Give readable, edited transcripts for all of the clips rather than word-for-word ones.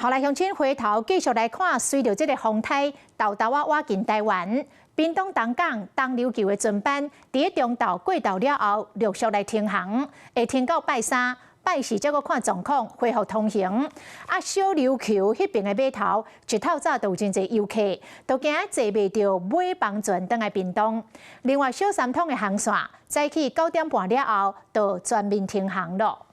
后来乡亲回头继续来看，随着这个风台豆豆挖进台湾，屏东东港东琉球的船班伫中昼过昼了后，陆续来停航，会停到拜三。拜四才阁看状况恢复通行。小琉球迄边的码头，一透早就有真侪游客，都惊坐袂到尾帮船返来屏东。另外，小三通的航线，早起9点半了后，就全面停航了。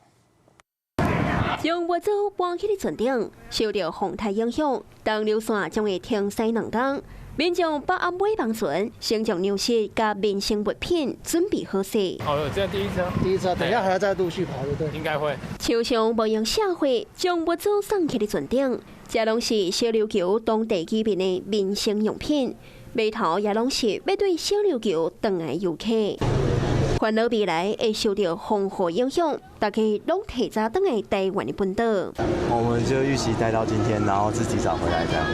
从月洲搬起的船顶，受到风台影响，东流线将会停驶2天。民众把按尾帮船先将粮食加民生物品准备好势。这第一车，等一下还要再陆续跑，对不对？应该会。厂商无用社会将月洲送起的船顶，这拢是小琉球当地居民的民生用品，码头也拢是要对小琉球返来游客。烦恼未来会受到风雨影响，大家拢提早返来台湾的本岛。我们就预期待到今天，然后自己早回来，这样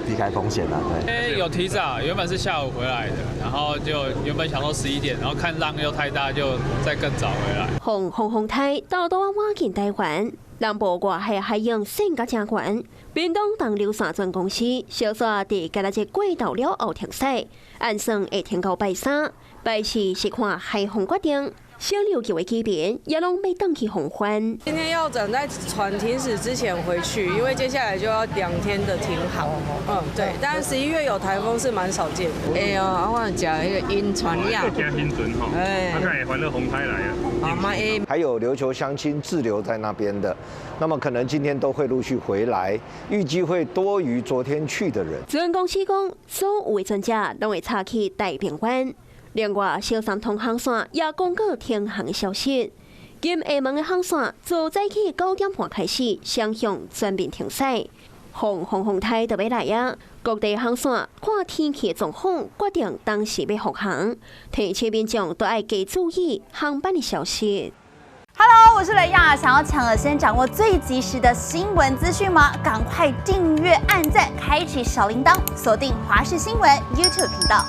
避开风险啦。对。有提早，原本是下午回来的，然后就原本想说11点，然后看浪又太大，就再更早回来。风台豆豆挖进台湾，南部外海海洋性甲真悬。屏东东流线船公司小说伫今日过昼了后停驶，按算会停到拜三。拜四是看海风决定，小琉球的居民也拢要回去红欢。今天要赶在船停驶之前回去，因为接下来就要2天的停航。对，但是11月有台风是蛮少见的。哎呦，我食那个晕船药。加晕船吼，他看也欢乐红台来啊。还有琉球乡亲滞留在那边的，那么可能今天都会陆续回来，预计会多于昨天去的人。船公司讲，所有的船只拢会插去太平湾。另外，小三通航线也公告停航的消息。今下暝的航线从早起9点半开始，双向全面停驶。风台就要来啊！各地航线看天气状况，决定当时要复航。提醒民众都要加注意航班的消息。Hello， 我是雷亚，想要抢先掌握最及时的新闻资讯吗？赶快订阅、按赞、开启小铃铛，锁定华视新闻 YouTube 频道。